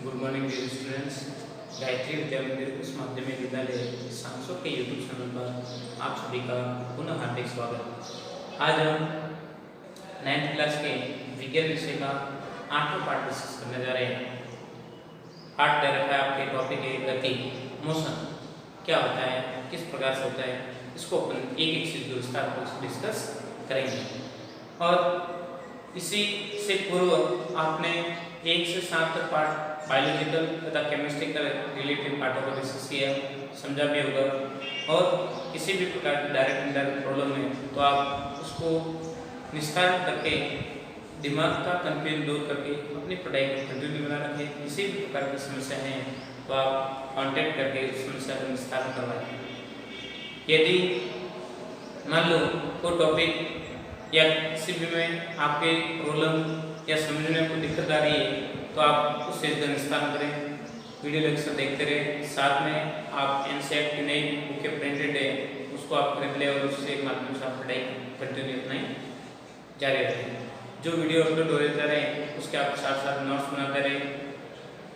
Good morning dear students. Gayatri Vidya Mandir उच्च माध्यमिक विद्यालय सांसों के यूट्यूब चैनल पर आप सभी का पुनः हार्दिक स्वागत। आज हम 9th क्लास के विज्ञान विषय का 8वां पाठ डिस्कस करने जा रहे हैं। पाठ दे रखा है आपके टॉपिक है गति, मोशन क्या होता है, किस प्रकार से होता है, इसको अपन एक एक चीज विस्तार पूर्वक डिस्कस करेंगे। और इसी से पूर्व आपने 1 से 7 तक पाठ बायोलॉजिकल तथा केमिस्ट्रिकल रिलेटेड पाठों को डिस्कस किया, समझा भी होगा। और किसी भी प्रकार की डायरेक्ट इनडायरेक्ट प्रॉब्लम है तो आप उसको निस्तारण करके दिमाग का कंफ्यूजन दूर करके अपनी पढ़ाई को कंटिन्यू बना रखें। किसी भी प्रकार की समस्या है तो आप कांटेक्ट करके उस समस्या का निस्तारण करवाएं। यदि मान लो कोई टॉपिक या किसी भी में आपके प्रॉब्लम या समझने में कोई दिक्कत आ रही है तो आप उस चीज़ का निस्तारण करें, वीडियो लेक्चर देखते रहे। साथ में आप एनसीईआरटी की नई बुकें प्रिंटेड है उसको आप खरीद लें और उससे माध्यम से आप पढ़ाई कंटिन्यू अपनी जारी रखें। जो वीडियो अपलोड हो जा रहे हैं उसके आप साथ साथ नोट्स बनाते रहे,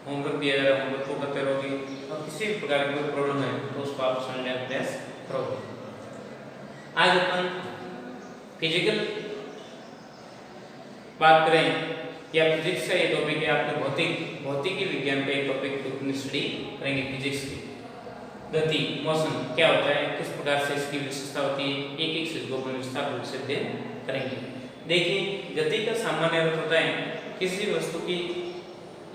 होमवर्क दिया जा रहा है होमवर्क को करते रहोगे और किसी भी प्रकार की कोई प्रॉब्लम है तो उसको आप समझने का प्रयास करोगे। आज अपन फिजिकल बात करें या फिजिक्स का ये टॉपिक है, आपके भौतिकी विज्ञान का ये टॉपिक को स्टडी करेंगे। फिजिक्स की गति, मोशन क्या होता है, किस प्रकार से इसकी विशेषता होती है, एक एक चीज को अपन विस्तार रूप से अध्ययन करेंगे। देखिए, गति का सामान्य अर्थ होता है किसी वस्तु की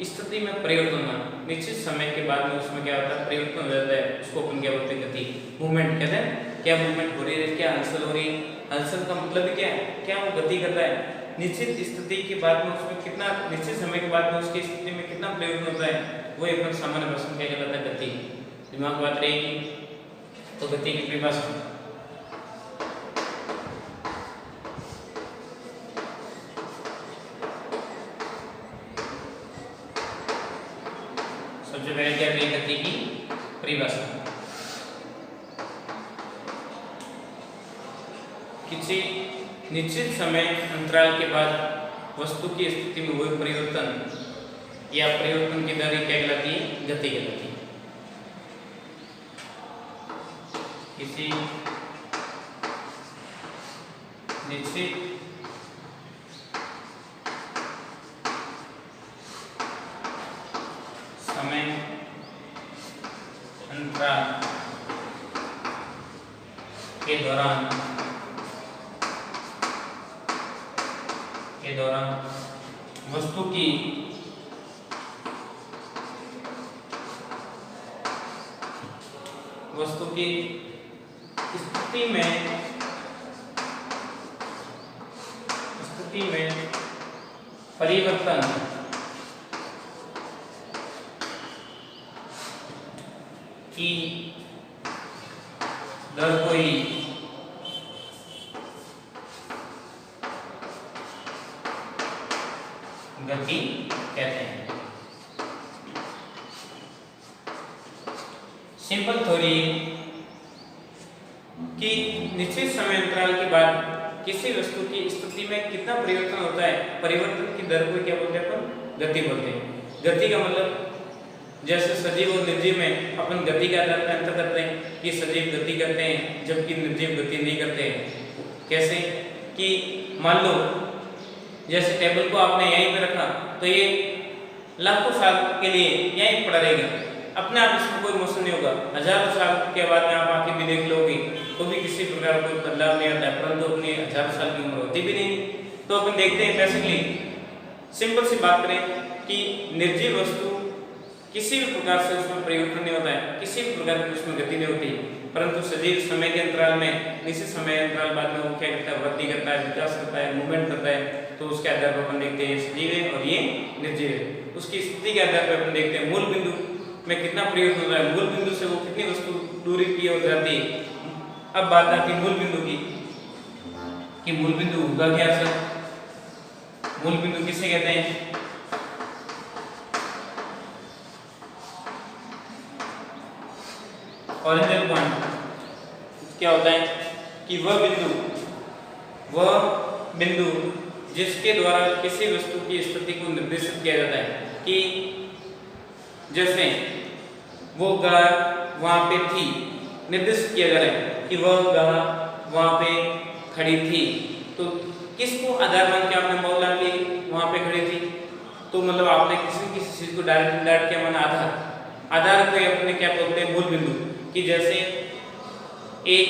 स्थिति में परिवर्तन होना। निश्चित समय के बाद में उसमें क्या होता है, परिवर्तन हो जाता है, उसको अपन क्या बोलते हैं, गति, मूवमेंट कहते हैं। क्या मूवमेंट हो रही है, क्या हलचल हो रही है, हलचल का मतलब क्या है, क्या वो गति कर रहा है। निश्चित स्थिति के बाद में उसमें कितना, निश्चित समय के बाद में उसकी स्थिति में कितना परिवर्तन होता है, वो एक सामान्य भाषा में क्या कहलाता है, गति। दिमाग बात रहेगी तो गति की परिभाषा सबसे पहले क्या करें, गति की परिभाषा। किसी निश्चित समय अंतराल के बाद वस्तु की स्थिति में हुए परिवर्तन या परिवर्तन की दर क्या कहलाती है, गति कहलाती है। किसी निश्चित समय अंतराल के दौरान वस्तु की स्थिति में परिवर्तन की दर को ही गति कहते हैं। सिंपल थ्योरी कि निश्चित समय अंतराल के बाद किसी वस्तु की स्थिति में कितना परिवर्तन होता है, परिवर्तन की दर को क्या बोलते हैं, अपन गति बोलते हैं। गति का मतलब जैसे सजीव और निर्जीव में अपन गति के आधार पर अंतर करते हैं कि सजीव गति करते हैं जबकि निर्जीव गति नहीं करते हैं। कैसे कि मान लो जैसे टेबल को आपने यहीं पे रखा तो ये लाखों साल के लिए यहीं पड़ा रहेगा, अपने आप इसमें कोई मोशन नहीं होगा। हजारों साल के बाद में आप आके भी देख लोगे तो भी किसी प्रकार कोई बदलाव नहीं आता है, परंतु अपनी हजारों साल की उम्र होती भी नहीं। तो अपन देखते हैं बेसिकली सिंपल सी बात करें कि निर्जीव वस्तु किसी भी प्रकार से उसमें परिवर्तन नहीं होता है, किसी भी प्रकार की उसमें गति नहीं होती, परंतु सजीव समय के अंतराल में निश्चित समय अंतराल बाद में वो क्या करता है, वृद्धि करता है, विकास करता है, मूवमेंट करता है। तो उसके आधार पर अपन देखते हैं सजीव है और ये निर्जीव है। उसकी स्थिति के आधार पर अपन देखते हैं मूल बिंदु में कितना परिवर्तन होता है, मूल बिंदु से वो कितनी वस्तु दूरी की ओर जाती है। अब बात आती है मूल बिंदु की कि मूल बिंदु होगा क्या सर, मूल बिंदु किसे कहते हैं, ओरिजिनल पॉइंट। क्या होता है कि वह बिंदु जिसके द्वारा किसी वस्तु की स्थिति को निर्देशित किया जाता है कि जैसे वो गाय वहां पे थी, निर्दिष्ट किया जा रहा है कि वह गाय वहां पे खड़ी थी, तो किसको आधार मान के आपने मौला ली वहां पे खड़ी थी, तो मतलब आपने किसी चीज को डायरेक्ट क्या माना, आधार को अपने क्या बोलते हैं, मूल बिंदु। कि जैसे एक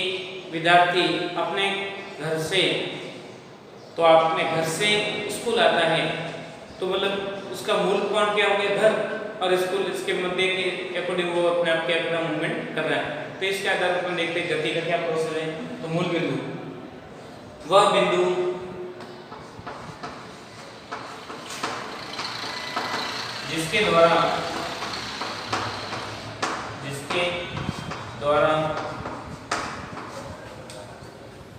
विद्यार्थी अपने घर से, तो अपने घर से स्कूल आता है, तो मतलब उसका मूल पॉइंट क्या हो गया, घर, और स्कूल इसके मध्य के अकॉर्डिंग वो अपने आप क्या कर रहा है, मूवमेंट कर रहा है। तो इसके आधार पर हम देखते हैं गति का क्या प्रोसेस है। तो मूल बिंदु वह बिंदु जिसके द्वारा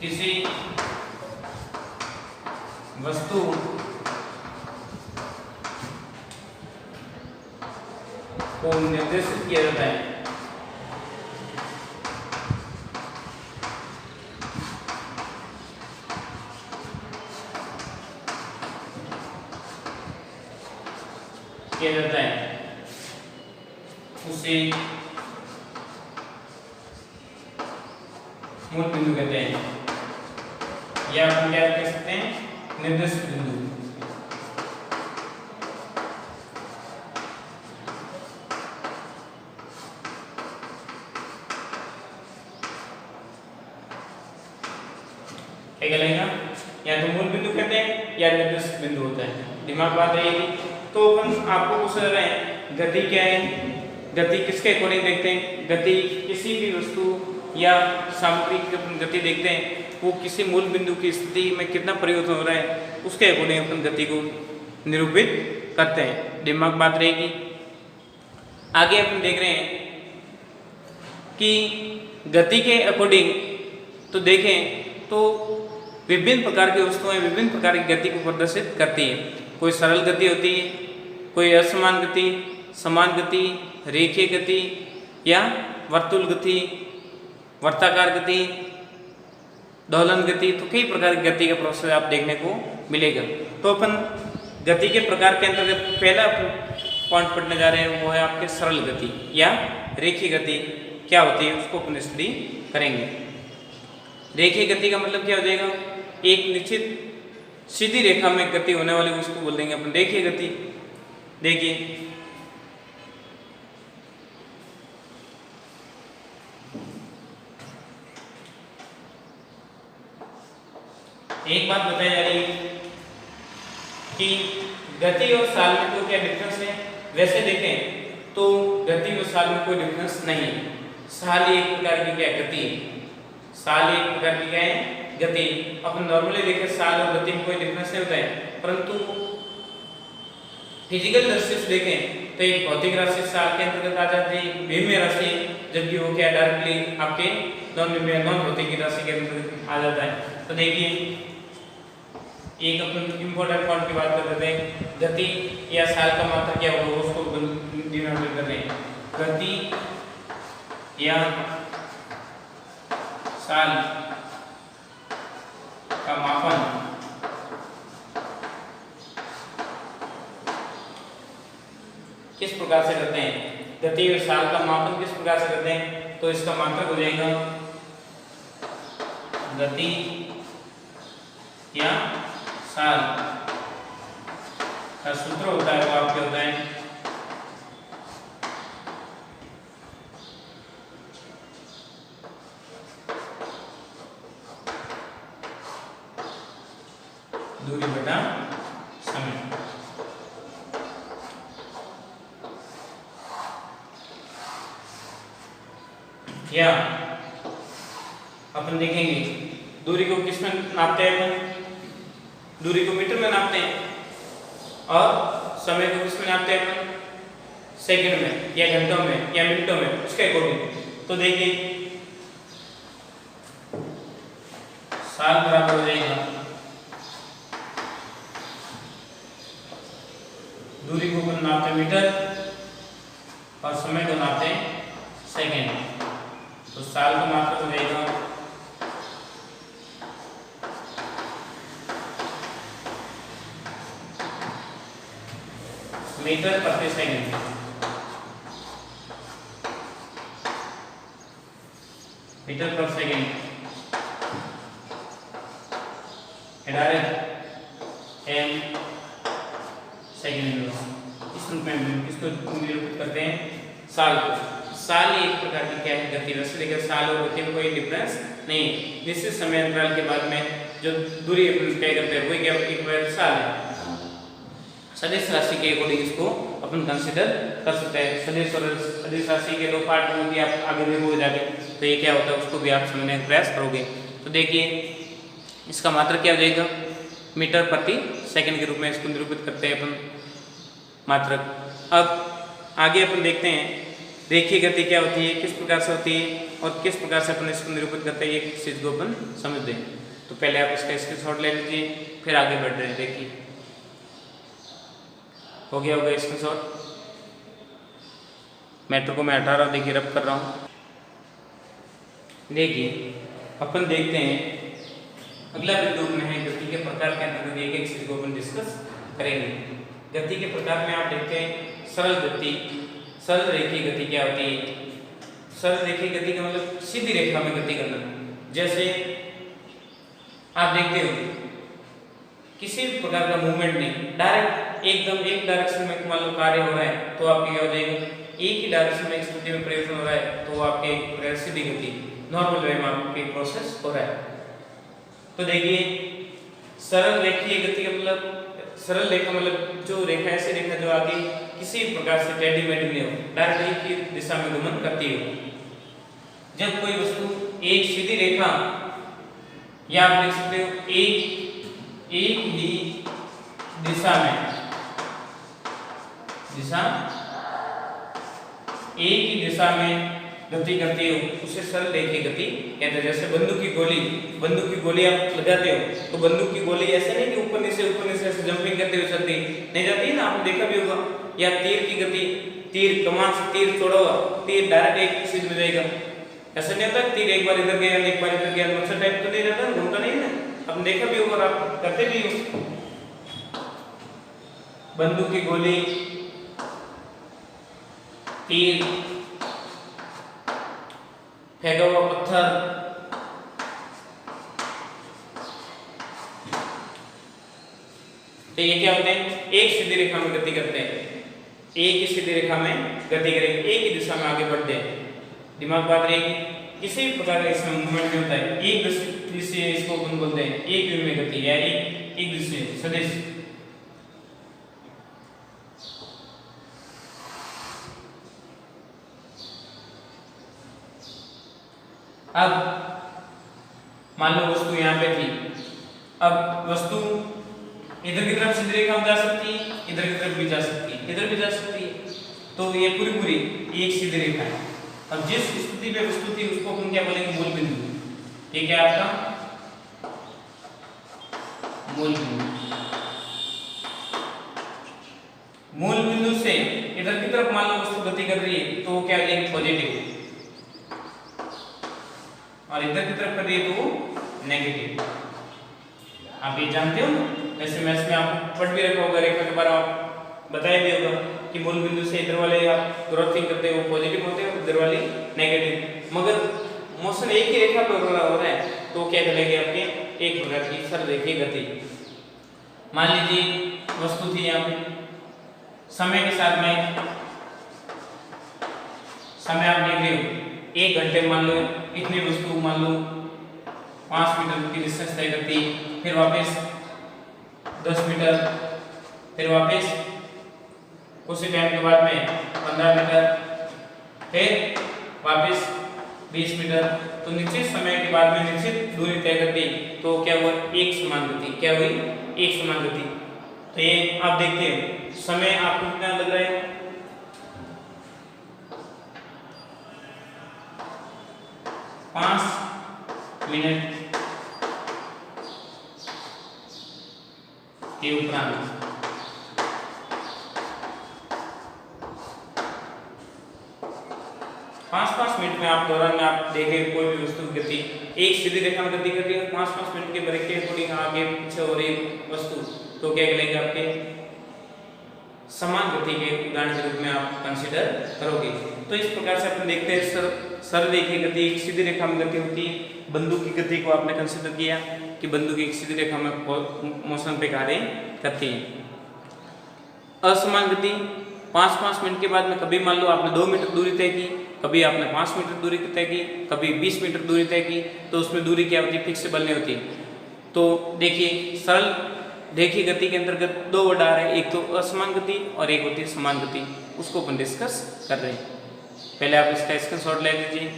किसी वस्तु को निर्देशित किया जाता है, उसे मूल बिंदु कहते हैं, या हम क्या कह सकते हैं, निर्दिष्ट बिंदु। क्या कहलाएगा, या तो मूल बिंदु कहते हैं या निर्दिष्ट बिंदु होता है। दिमाग बात रहेगी। तो अपन आपको पूछ रहे हैं गति क्या है, गति किसके अकॉर्डिंग देखते हैं, गति किसी भी वस्तु या सामग्री की अपन गति देखते हैं, वो किसी मूल बिंदु की स्थिति में कितना परिवर्तन हो रहा है उसके अकॉर्डिंग अपन गति को निरूपित करते हैं। दिमाग बात रहेगी। आगे अपन देख रहे हैं कि गति के अकॉर्डिंग तो देखें तो विभिन्न प्रकार की वस्तुएं विभिन्न प्रकार की गति को प्रदर्शित करती है। कोई सरल गति होती है, कोई असमान गति, समान गति, रेखीय गति या वर्तुल गति, वर्ताकार गति, दोलन गति, तो कई प्रकार की गति का प्रोसेस आप देखने को मिलेगा। तो अपन गति के प्रकार के अंतर्गत पहला पॉइंट पढ़ने जा रहे हैं, वो है आपके सरल गति या रेखीय गति क्या होती है, उसको अपन स्टडी करेंगे। रेखीय गति का मतलब क्या हो जाएगा, एक निश्चित सीधी रेखा में गति होने वाली उसको बोल देंगे अपन रेखीय गति। देखिए एक बात बताई जा रही है कि गति और साल में तो क्या डिफरेंस है। वैसे देखें तो गति और साल में कोई डिफरेंस नहीं है। साल एक प्रकार की क्या गति है, साल एक प्रकार की क्या है गति। अपन नॉर्मली देखें साल और गति में कोई डिफरेंस नहीं होता है, परंतु फिजिकल दृष्टि से देखें तो एक भौतिक राशि साल के अंतर्गत आ जाती है, विमीय राशि, जबकि वो क्या डायरेक्टली आपके नॉन भौतिक राशि के अंतर्गत आ जाता है। तो देखिए एक अपन इम्पोर्टेंट पॉइंट की बात कर रहे हैं, गति या साल का मात्रा क्या होगा उसको डिनोट कर रहे हैं। गति या साल का मापन किस प्रकार से करते हैं, गति और साल का मापन किस प्रकार से करते हैं, तो इसका मात्रक हो जाएगा गति या साल का सूत्र होता है वो आपके होता है दूरी बटा समय। या अपन देखेंगे दूरी को किस में नापते हैं, अपन दूरी को मीटर में नापते हैं और समय को किस में नापते हैं, अपन सेकंड में या घंटों में या मिनटों में, उसके अकॉर्डिंग। तो देखिए साल बराबर हो जाएगा दूरी को अपन नापते हैं मीटर और समय को नापते हैं सेकंड। तो साल का मात्रक हो जाएगा मीटर प्रति सेकंड। मीटर पर सेकेंड एम सेकेंड इस रूप में इसको निरूपित करते हैं साल को। साल एक प्रकार की क्या है गति, वैसे लेकर साल और गति में कोई डिफरेंस नहीं। निश्चित समय अंतराल के बाद में जो दूरी तय करते हैं वही क्या एक साल है। सदिश राशि के अकॉर्डिंग इसको अपन कंसीडर कर सकते हैं। सदिश राशि के दो पार्ट में भी आप आगे भी हो जाएंगे तो ये क्या होता है उसको भी आप समझने का प्रयास करोगे। तो देखिए इसका मात्रक क्या हो जाएगा, मीटर प्रति सेकंड के रूप में इसको निरूपित करते हैं अपन मात्रक। अब आगे अपन देखते हैं रेखीय गति क्या होती है, किस प्रकार से होती है और किस प्रकार से अपन इसको निरूपित करते हैं, एक चीज को अपन समझते हैं। तो पहले आप इसका स्क्रीनशॉट ले लीजिए फिर आगे बढ़ रहे हैं। देखिए हो गया होगा स्क्रीनशॉट। मैटर को मैं हटा रहा हूँ, देखिए रब कर रहा हूँ। देखिए अपन देखते हैं अगला बिंदु में है गति के प्रकार के अंतर्गत एक एक चीज को अपन डिस्कस करेंगे। गति के प्रकार में आप देखते हैं सरल गति, सरल रेखीय गति क्या होती है। सरल रेखीय गति का मतलब सीधी रेखा में गति करना। जैसे आप देखते हो किसी भी प्रकार का मूवमेंट नहीं, डायरेक्ट एकदम एक डायरेक्शन में मान लो कार्य हो रहा है तो आपकी क्या हो जाएगा, एक ही डायरेक्शन में एक स्थिति में परिवर्तन हो रहा है तो आपके सीधी गति नॉर्मल वे में आपकी प्रोसेस हो रहा है। तो देखिए सरल रेखीय गति का मतलब, सरल रेखा मतलब जो रेखा ऐसी रेखा जो आगे किसी प्रकार से टेढ़ी मेढ़ी नहीं हो, डायरेक्ट एक ही दिशा में गमन करती हो। जब कोई वस्तु एक सीधी रेखा या आप देख सकते हो एक ही दिशा में एक ही दिशा में गति करती हो उसे सरल रेखीय गति कहते हैं। जैसे बंदूक की गोली आप लगाते हो तो बंदूक की गोली ऐसे नहीं कि ऊपर नीचे ऐसे जंपिंग करते हुए चलती नहीं जाती है ना, आपने देखा भी होगा। या तीर की गति, तीर कमान से तीर छोड़ा हुआ तीर डायरेक्ट एक सीध में जाएगा, ऐसा नहीं होता तीर एक बार इधर गया एक बार इधर गया, मच्छर टाइप तो नहीं रहता, घूमता नहीं ना, आपने देखा भी होगा, आप करते भी हो। बंदूक की गोली, तीर, फेंका हुआ पत्थर, तो ये क्या होते हैं, एक सीधी रेखा में गति करते हैं, एक ही सीधी रेखा में गति करेंगे, एक ही दिशा में आगे बढ़ते हैं। दिमाग बात रहेगी, किसी भी प्रकार का इसमें मूवमेंट नहीं होता है, एक दृश्य इसको अपन बोलते हैं एक दिन में गति या एक दृश्य सदिश। अब मान लो वस्तु यहाँ पे थी, अब वस्तु इधर की तरफ सीधी रेखा में जा सकती है, इधर की तरफ भी जा सकती है, इधर भी जा सकती है, तो ये पूरी एक सीधी रेखा है। अब जिस स्थिति पे वस्तु थी उसको हम क्या बोलेंगे, मूल बिंदु। ठीक है, आपका मूल बिंदु। मूल बिंदु से इधर की तरफ मान लो वस्तु गति कर रही है तो क्या आ जाएगी, पॉजिटिव, और इधर की तरफ कर रही है तो नेगेटिव। आप ये जानते हो ना, वैसे मैथ्स में आपको पढ़ भी रखा होगा, रेखा के बारे में बताया भी होगा कि मूल बिंदु से इधर वाले आप ग्रोथिंग करते हो पॉजिटिव होते हैं, इधर वाले नेगेटिव। मगर मोशन एक ही रेखा पर हो रहा है तो क्या चलेगी आपके, एक प्रकार की सरल रेखीय गति। मान लीजिए वस्तु थी यहाँ पे, समय के साथ में समय आप देख रहे हो, 1 घंटे मान लो इतनी वस्तु मान लो 5 मीटर की डिस्टेंस तय करती, फिर वापस 10 मीटर, फिर वापस कुछ टाइम के बाद में 15 मीटर, फिर वापस 20 मीटर। तो निश्चित समय के बाद में निश्चित दूरी तय करती तो क्या हुआ, एक समान गति। क्या हुई, एक समान गति। तो ये आप देखते हैं समय आपको कितना लग रहा है, 5 मिनट के उपरांत। 5-5 मिनट में आप दौरान में आप देखें कोई भी वस्तु की गति एक सीधी रेखा में गति कर रही है, 5-5 मिनट के ब्रेक के अकॉर्डिंग आगे पीछे हो रही वस्तु, तो क्या करेंगे, आपके समान गति के उदाहरण के रूप में आप कंसीडर करोगे। तो इस प्रकार से अपन देखते हैं सरल रेखीय गति एक सीधी रेखा में गति होती है। बंदूक की गति को आपने कंसीडर किया कि बंदूक एक सीधी रेखा में मोशन पे कार्य करती है। असमान गति 5-5 मिनट के बाद में कभी मान लो आपने 2 मीटर दूरी तय की, कभी आपने 5 मीटर दूरी तय की, कभी 20 मीटर दूरी तय की, तो उसमें दूरी क्या होती है, फिक्सेबल नहीं होती। तो देखिए सरल रेखीय गति के अंतर्गत 2 वर्ड आ रहे हैं, एक तो असमान गति और एक होती है समान गति, उसको अपन डिस्कस कर रहे हैं। पहले आप इसका स्क्रीनशॉट ले लीजिए,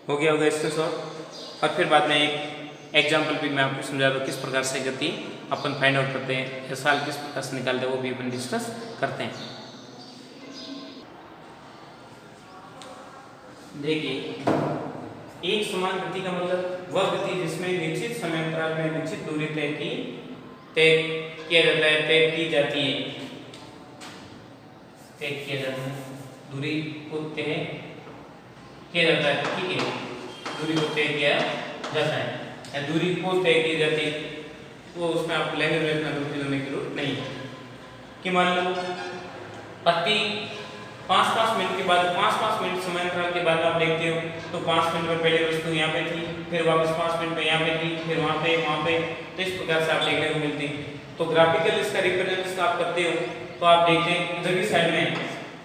हो गया होगा स्क्रीनशॉट, और फिर बाद में एक एग्जाम्पल भी मैं आपको समझा दूँ किस प्रकार से गति अपन फाइंड आउट करते हैं या साल किस प्रकार से निकालते हैं, वो भी अपन डिस्कस करते हैं। देखिए एक समान गति का मतलब वह गति जिसमें निश्चित समय अंतराल में निश्चित दूरी तय किया जाता है, तय की जाती है, तय किया जाता है, दूरी को तय किया जाता है, ठीक है, दूरी को तय किया जाता है या दूरी को तय की जाती है, तो उसमें आप लैंग्वेज में इतना कंफ्यूज होने की जरूरत नहीं है कि मान लो प्रति 5-5 मिनट के बाद 5-5 मिनट समय अंतराल के बाद आप देखते हो तो 5 मिनट में पहले वस्तु यहाँ पे थी, फिर वापस 5 मिनट में यहाँ पे थी, फिर वहाँ पे, तो इस प्रकार से आप देखने को मिलती। तो ग्राफिकल इसका रिप्रेजेंटेशन आप करते हो तो आप देखते हैं इधर की साइड में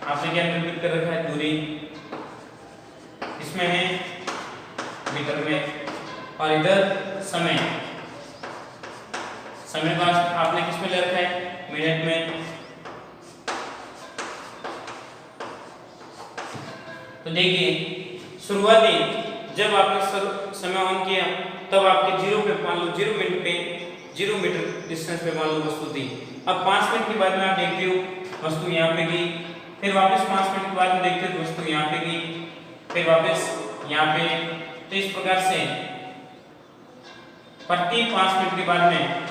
आपने क्या निर्मित कर रखा है, दूरी इसमें है मीटर में, और इधर समय को आपने किस में ले रखा है, मिनट में। तो देखिए शुरुआती जब आपने समय ऑन किया तब आपके 0 पे मान लो 0 मिनट पे 0 मीटर डिस्टेंस पे मान लो वस्तु थी। अब 5 मिनट के बाद में आप देखते हो वस्तु यहाँ पे गई, फिर वापस 5 मिनट के बाद में देखते हो वस्तु यहाँ पे गई, फिर वापस यहाँ पे। तो इस प्रकार से प्रति 5 मिनट के बाद में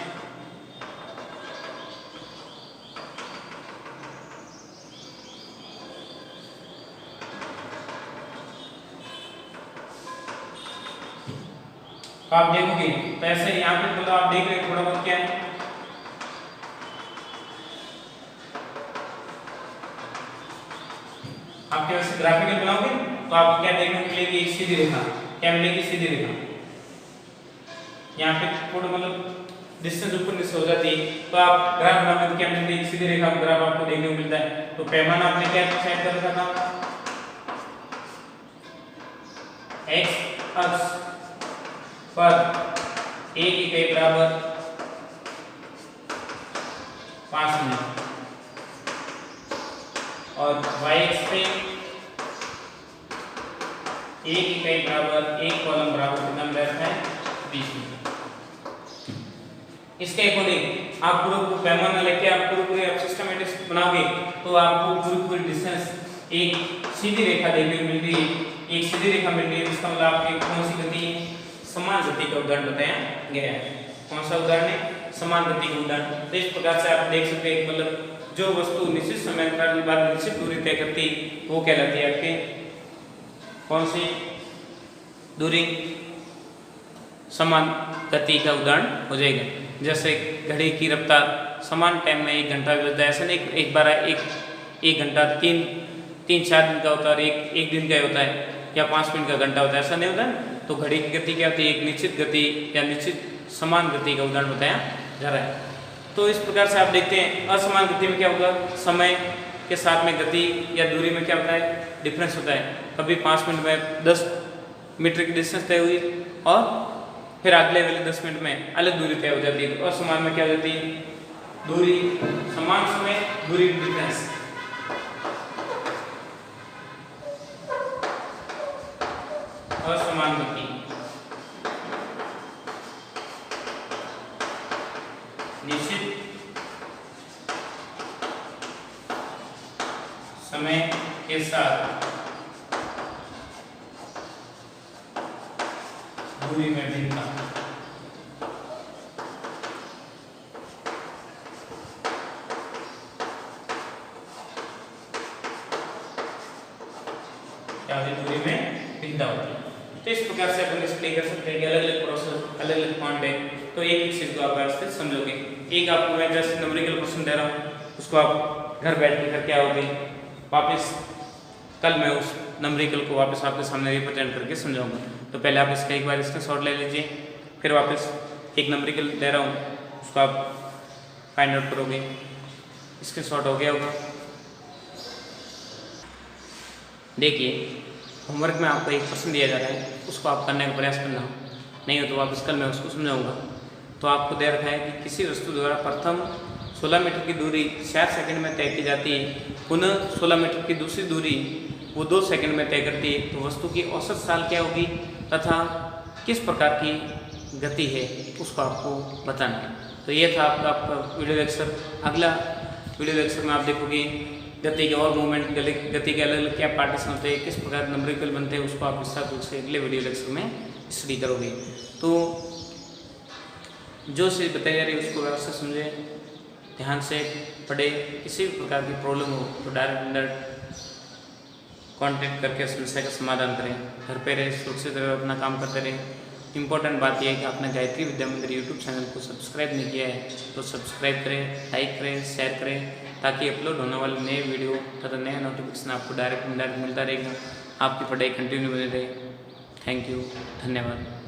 तो आप देखोगे तो ऐसे यहाँ पे मतलब आप देख रहे हैं थोड़ा बहुत क्या है, आपके वैसे ग्राफिकल बनाओगे तो आप क्या देखने को मिलेगी, एक सीधी रेखा, क्या मिलेगी, सीधी रेखा। यहाँ पे थोड़ा मतलब डिस्टेंस ऊपर नीचे हो जाती है तो आप ग्राफ बनाओगे तो क्या मिलती है, एक सीधी रेखा ग्राफ आपको देखने को मिलता है। तो पैमाना आपने क्या सेट कर रखा था, x अक्ष पर 1 इकाई बराबर 5 मिनट और y अक्ष पे 1 इकाई बराबर 1 कॉलम बराबर कितना रहता है, 20 मिनट। इसके अकॉर्डिंग आप पूरा पैमाना लेके आप पूरे आप सिस्टमेटिक बनाओगे तो आपको पूरी डिस्टेंस एक सीधी रेखा देखने को मिल रही है, एक सीधी रेखा मिल रही है, इसका मतलब आपकी कौन सी गति, समान गति का उदाहरण बताया गया है। कौन सा उदाहरण है, समान गति का उदाहरण। तो इस प्रकार से आप देख सकते हैं मतलब जो वस्तु निश्चित समय अंतराल के बाद निश्चित दूरी तय करती वो कहलाती है आपके कौन सी दूरी, समान गति का उदाहरण हो जाएगा। जैसे घड़ी की रफ्तार समान टाइम में 1 घंटा बजता है, ऐसा नहीं एक बार एक घंटा 3-4 दिन का होता है और एक दिन का होता है या 5 मिनट का घंटा होता है, ऐसा नहीं होता है। तो घड़ी की गति क्या होती है, एक निश्चित गति या निश्चित समान गति का उदाहरण बताया जा रहा है। तो इस प्रकार से आप देखते हैं असमान गति में क्या होगा, समय के साथ में गति या दूरी में क्या होता है, डिफरेंस होता है। कभी 5 मिनट में 10 मीटर की डिस्टेंस तय हुई और फिर अगले वाले 10 मिनट में अलग दूरी तय हो जाती है। तो असमान में क्या हो जाती है, दूरी समान समय दूरी डिफरेंस। असमान गति निश्चित समय के साथ दूरी में भिन्नता। क्या होती है, दूरी में भिन्नता होती है। तो इस प्रकार से अपन एक्सप्लेन कर सकते हैं कि अलग अलग प्रोसेस अलग अलग पॉइंट है। तो एक एक चीज को आप व्यवस्थित समझोगे। एक आपको मैं जैसे न्यूमेरिकल क्वेश्चन दे रहा हूँ उसको आप घर बैठ के करके आओगे, वापस कल मैं उस नंबरिकल को वापस आपके सामने रिप्रेजेंट करके समझाऊंगा। तो पहले आप इसका एक बार स्क्रीनशॉट ले लीजिए, फिर वापस एक नंबरिकल दे रहा हूँ उसको आप फाइंड आउट करोगे। स्क्रीनशॉट हो गया होगा। देखिए होमवर्क में आपको एक प्रश्न दिया जा रहा है, उसको आप करने का प्रयास करना, नहीं हो तो वापस कल मैं उसको समझाऊंगा। तो आपको दे रखा है कि किसी वस्तु द्वारा प्रथम 16 मीटर की दूरी 4 सेकंड में तय की जाती है, पुनः 16 मीटर की दूसरी दूरी वो 2 सेकंड में तय करती है, तो वस्तु की औसत साल क्या होगी तथा किस प्रकार की गति है उसको आपको बताना है। तो ये था आपका वीडियो लेक्चर। अगला वीडियो लेक्चर में आप देखोगे गति के और मूवमेंट, गति के अलग अलग क्या पार्टीशन होते हैं, किस प्रकार नंबरिकल बनते हैं, उसको आप विस्तार रूप से अगले वीडियो लेक्चर में स्टडी करोगे। तो जो चीज़ बताई जा रही है उसको व्यवस्थित समझे, ध्यान से पढ़े। किसी भी प्रकार की प्रॉब्लम हो तो डायरेक्ट कांटेक्ट करके समस्या का समाधान करें। घर पे रहे, सुरक्षित रहे, अपना काम करते रहें। इंपॉर्टेंट बात यह है कि आपने गायत्री विद्या मंदिर यूट्यूब चैनल को सब्सक्राइब नहीं किया है तो सब्सक्राइब करें, लाइक करें, शेयर करें, ताकि अपलोड होने वाले नए वीडियो तथा नया नोटिफिकेशन आपको डायरेक्ट मिलता रहेगा। आपकी पढ़ाई कंटिन्यू बनी रहे। थैंक यू, धन्यवाद।